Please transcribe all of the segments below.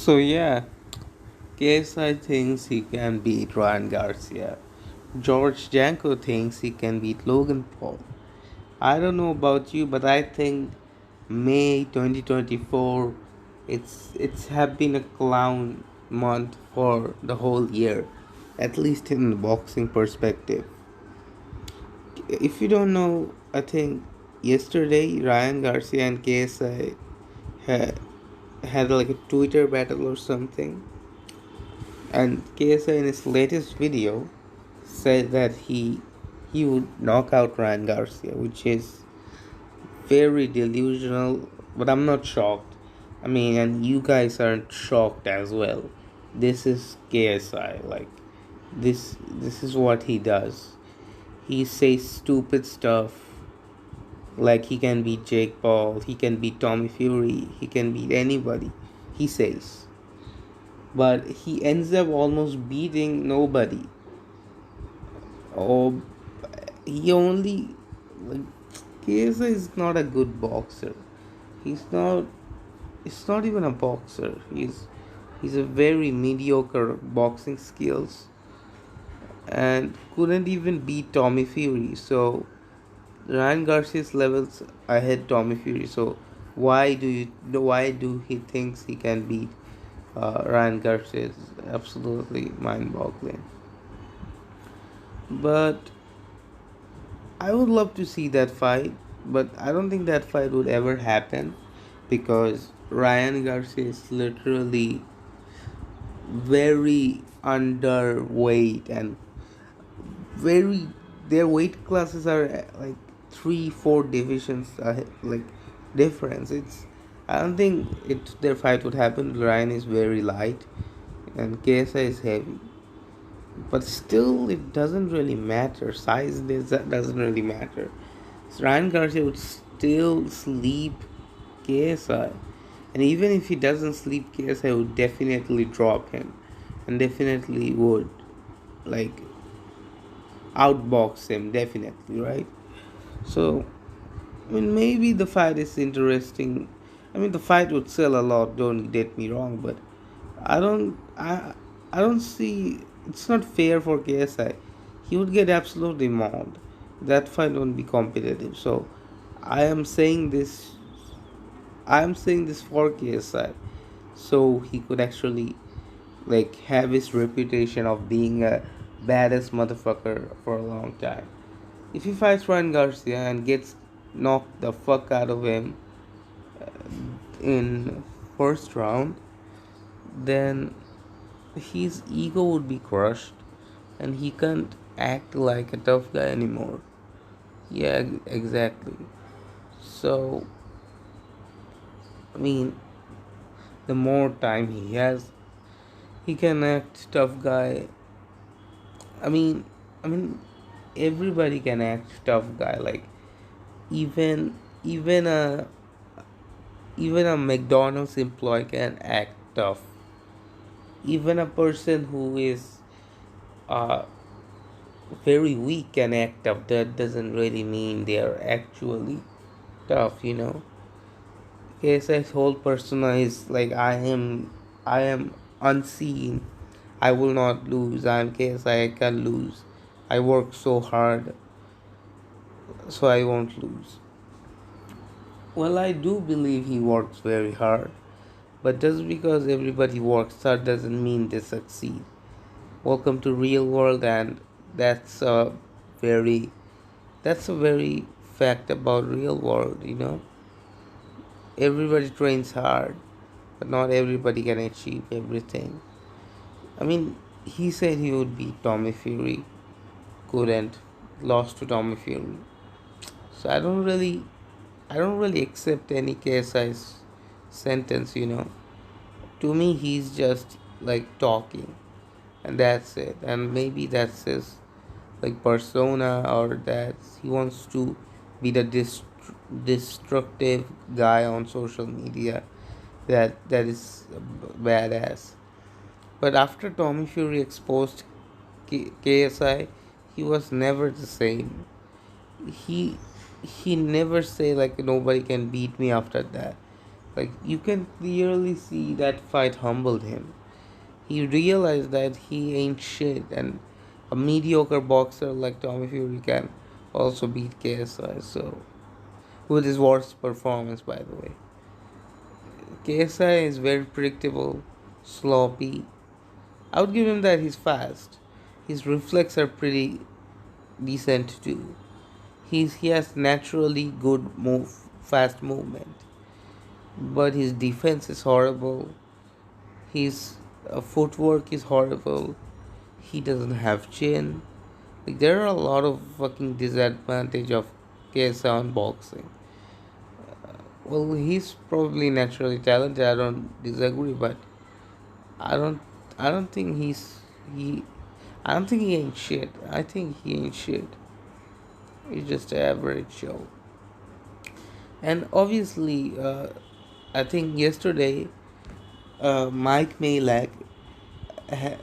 So yeah, KSI thinks he can beat Ryan Garcia. George Janko thinks he can beat Logan Paul. I don't know about you, but I think May 2024 it's have been a clown month for the whole year, at least in the boxing perspective. If you don't know, I think yesterday Ryan Garcia and KSI had like a Twitter battle or something, and KSI in his latest video said that he would knock out Ryan Garcia, which is very delusional. But I'm not shocked. I mean, and you guys aren't shocked as well. This is KSI. Like this is what he does. He says stupid stuff. Like he can beat Jake Paul, he can beat Tommy Fury, he can beat anybody. He says, but he ends up almost beating nobody. Or he only like KSI is not a good boxer. He's not. He's not even a boxer. He's a very mediocre boxing skills and couldn't even beat Tommy Fury. So Ryan Garcia's levels ahead Tommy Fury. So why do he thinks he can beat Ryan Garcia? Is absolutely mind-boggling. But I would love to see that fight, but I don't think that fight would ever happen because Ryan Garcia is literally very underweight and very their weight classes are like 3 4 divisions like difference. It's I don't think it their fight would happen. Ryan is very light and KSI is heavy, but still it doesn't really matter. Doesn't really matter. So Ryan Garcia would still sleep KSI, and even if he doesn't sleep KSI would definitely drop him and definitely would like outbox him, definitely, right? So I mean, maybe the fight is interesting. I mean, the fight would sell a lot. Don't get me wrong, but I don't, I, I don't see. It's not fair for KSI. He would get absolutely mauled. That fight won't be competitive. So, I am saying this. I am saying this for KSI, so he could actually like have his reputation of being a baddest motherfucker for a long time. If he fights Ryan Garcia and gets knocked the fuck out of him in first round, then his ego would be crushed and he can't act like a tough guy anymore. Yeah, exactly. So, I mean, the more time he has, he can act tough guy. I mean, I mean, everybody can act tough guy. Like even even a even a McDonald's employee can act tough. Even a person who is uh, very weak can act tough. That doesn't really mean they are actually tough. KSI's whole persona is like I am unseen. I will not lose. I am KSI. I can lose. I work so hard, so I won't lose. Well, I do believe he works very hard, but just because everybody works hard doesn't mean they succeed. Welcome to real world, and that's a very that's a very fact about real world. Everybody trains hard, but not everybody can achieve everything. I mean, he said he would beat Tommy Fury, couldn't, lost to Tommy Fury. So I don't really accept any KSI's sentence. To me, he's just like talking, and that's it. And maybe that's his like persona, or that he wants to be the destructive guy on social media. That is badass. But after Tommy Fury exposed KSI, he was never the same. He he never say like nobody can beat me after that. Like, you can clearly see that fight humbled him. He realized that he ain't shit, and a mediocre boxer like Tommy Fury can also beat KSI. So, with his worst performance, by the way, KSI is very predictable, sloppy. I would give him that he's fast. His reflexes are pretty decent too. He has naturally good fast movement, but his defense is horrible. His footwork is horrible. He doesn't have chin. Like, there are a lot of fucking disadvantage of KSI on boxing. Well, he's probably naturally talented. I don't disagree, but I don't. I don't think he. I don't think he ain't shit. I think he ain't shit. He's just an average Joe. And obviously, I think yesterday, Mike Malek, ha-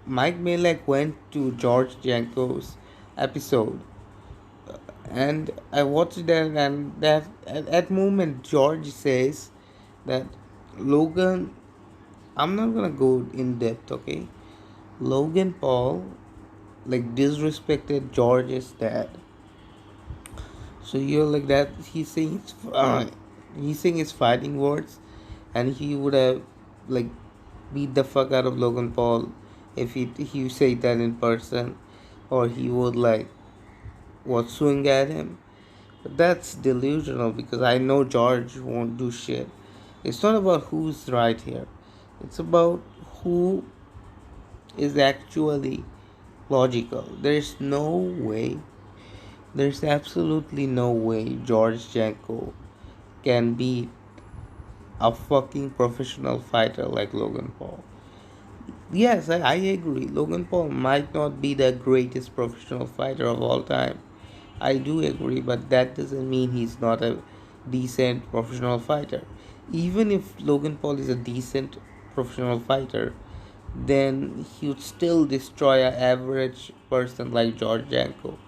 Mike Malek went to George Janko's episode, and I watched that, and that at that moment George says that Logan. I'm not gonna go in depth, okay? Logan Paul like disrespected George's dad. So you're like that. He's saying his fighting words, and he would have like beat the fuck out of Logan Paul if he said that in person, or he would like was swing at him. But that's delusional because I know George won't do shit. It's not about who's right here. It's about who is actually logical. There's absolutely no way George Janko can be a fucking professional fighter like Logan Paul. Yes, I agree. Logan Paul might not be the greatest professional fighter of all time. I do agree, but that doesn't mean he's not a decent professional fighter. Even if Logan Paul is a decent professional fighter, then he would still destroy an average person like George Janko.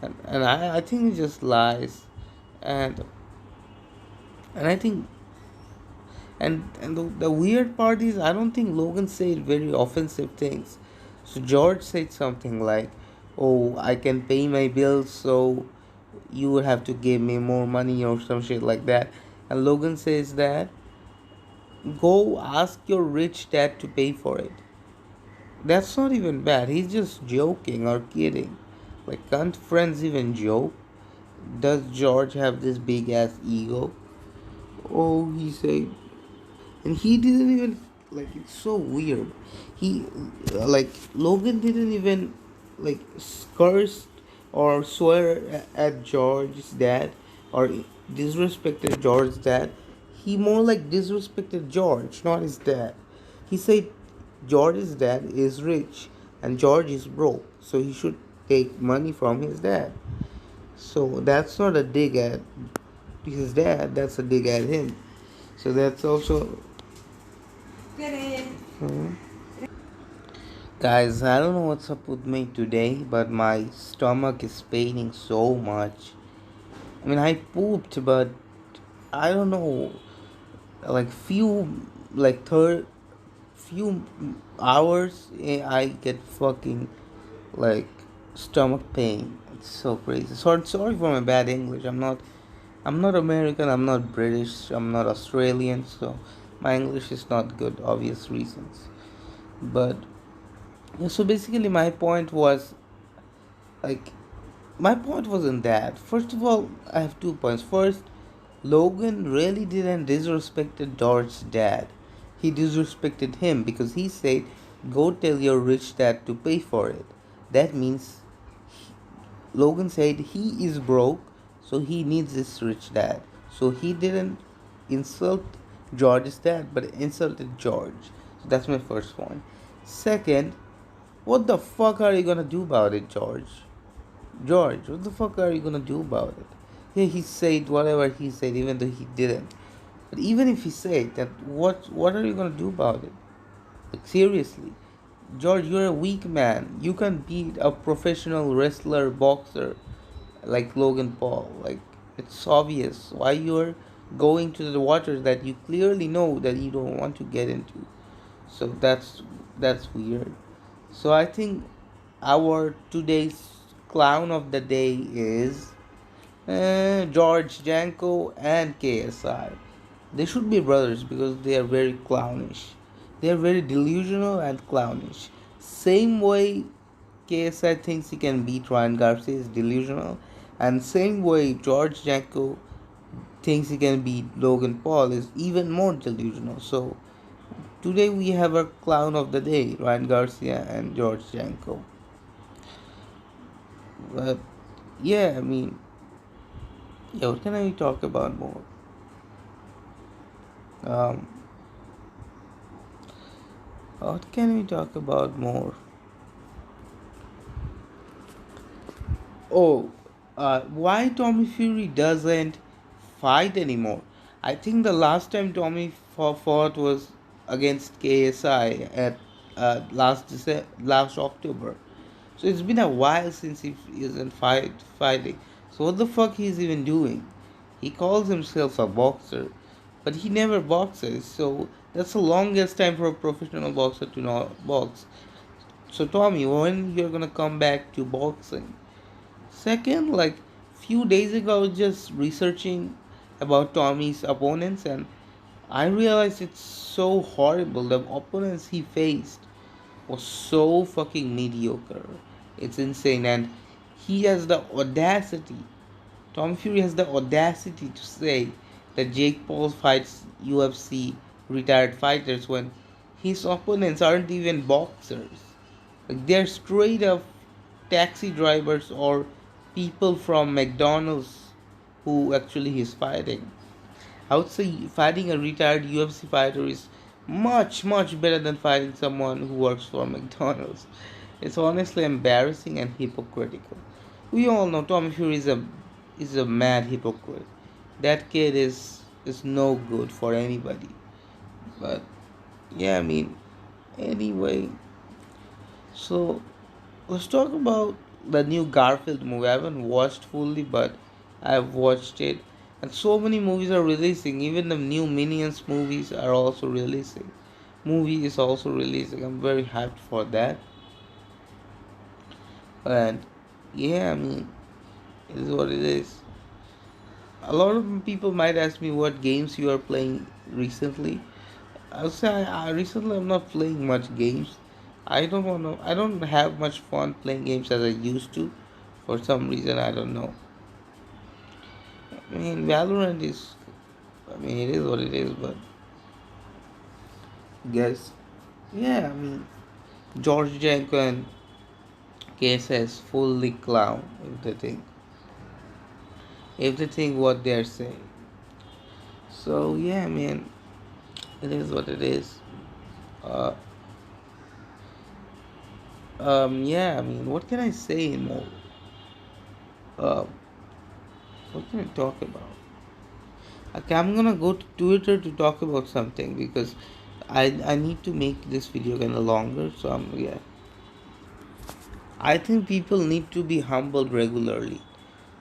And I think he just lies. And and I think and the weird part is I don't think Logan said very offensive things. So George said something like, "Oh, I can pay my bills, so you would have to give me more money," or some shit like that. And Logan says that, "Go ask your rich dad to pay for it." That's not even bad. He's just joking or kidding. Like, can't friends even joke? Does George have this big ass ego? Oh, he said, and he didn't even like. It's so weird. He like Logan didn't even like curse or swear at George's dad or disrespected George's dad. He more like disrespected George, not his dad. He said George's dad is rich and George is broke, so he should take money from his dad. So that's not a dig at his dad, that's a dig at him. So that's also. Hmm. Guys, I don't know what's up with me today, but my stomach is paining so much. I mean, I pooped, but I don't know, like few hours, I get fucking like stomach pain. It's so crazy. Sorry for my bad English. I'm not American. I'm not British. I'm not Australian. So my English is not good, obvious reasons. But yeah, so basically, like my point wasn't that. First of all, I have 2 points. First, Logan really didn't disrespected George's dad. He disrespected him because he said, "Go tell your rich dad to pay for it." That means Logan said he is broke, so he needs this rich dad. So he didn't insult George's dad, but insulted George. So that's my first point. Second, what the fuck are you gonna do about it, George? George, what the fuck are you gonna do about it? Yeah, he said whatever he said, even though he didn't. But even if he said that, what are you gonna do about it? Like, seriously, George, you're a weak man. You can beat a professional wrestler, boxer like Logan Paul. Like, it's obvious why you're going to the waters that you clearly know that you don't want to get into. So that's weird. So I think our today's clown of the day is George, Janko, and KSI. They should be brothers because they are very clownish. They are very delusional and clownish. Same way KSI thinks he can beat Ryan Garcia is delusional, and same way George Janko thinks he can beat Logan Paul is even more delusional. So today we have our clown of the day, Ryan Garcia and George Janko. But yeah, I mean, yeah, what can I talk about more? Um, what can we talk about more? Oh, why Tommy Fury doesn't fight anymore? I think the last time Tommy fought was against KSI at last October. So it's been a while since he isn't fighting. So what the fuck he's even doing? He calls himself a boxer, but he never boxes. So that's the longest time for a professional boxer to not box. So Tommy, when you're gonna come back to boxing? Second, like few days ago, I was just researching about Tommy's opponents, and I realized it's so horrible. The opponents he faced was so fucking mediocre. It's insane, and he has the audacity. Tommy Fury has the audacity to say that Jake Paul fights UFC retired fighters when his opponents aren't even boxers. Like they're straight up taxi drivers or people from McDonald's who actually he's fighting. I would say fighting a retired UFC fighter is much better than fighting someone who works for McDonald's. It's honestly embarrassing and hypocritical. We all know Tommy Fury is a mad hypocrite. That kid is no good for anybody. But yeah, I mean, anyway, so let's talk about the new Garfield movie. I haven't watched fully, but I've watched it. And so many movies are releasing. Even the new Minions movies are also releasing. Movie is also releasing. I'm very hyped for that. And yeah, I mean, it is what it is. A lot of people might ask me what games you are playing recently. I'll say recently I'm not playing much games. I don't want to. I don't have much fun playing games as I used to. For some reason, I don't know. I mean, Valorant is. I mean, it is what it is. But guess, yeah. I mean, George Janko and KSS fully clown if they think what they're saying. So yeah, I mean, it is what it is. Uh, yeah. I mean, what can I say more? Uh, what can I talk about? Okay, I'm gonna go to Twitter to talk about something because I need to make this video kind of longer. So yeah. I think people need to be humbled regularly.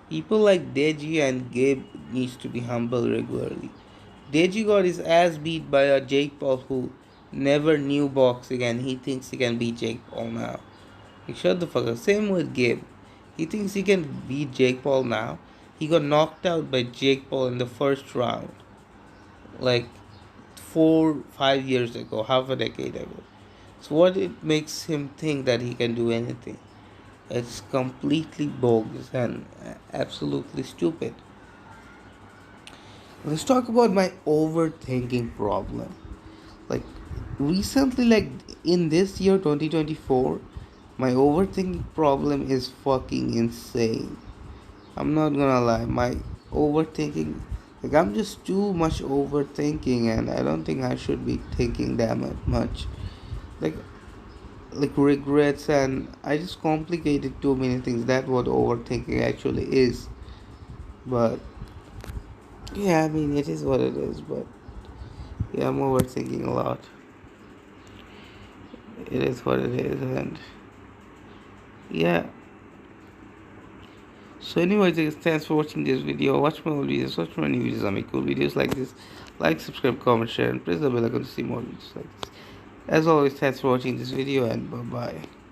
People like Deji and Gabe needs to be humbled regularly. Deji got his ass beat by a Jake Paul who never knew boxing and he thinks he can beat Jake Paul now. Like, shut the fuck up. Same with Gabe. He thinks he can beat Jake Paul now. He got knocked out by Jake Paul in the first round. Like 4 5 years ago, half a decade ago. So what it makes him think that he can do anything? It's completely bogus and absolutely stupid. Let's talk about my overthinking problem. Like recently, like in this year 2024, my overthinking problem is fucking insane. I'm not gonna lie, my overthinking, like I'm just too much overthinking, and I don't think I should be thinking that much. Like regrets, and I just complicated too many things. That's what overthinking actually is. But yeah, I mean it is what it is. But yeah, I'm overthinking a lot. It is what it is, and yeah. So anyways, guys, thanks for watching this video. Watch my old videos, watch my new videos. I make cool videos like this. Like, subscribe, comment, share, and press the bell icon to see more videos like this. As always, thanks for watching this video, and bye bye.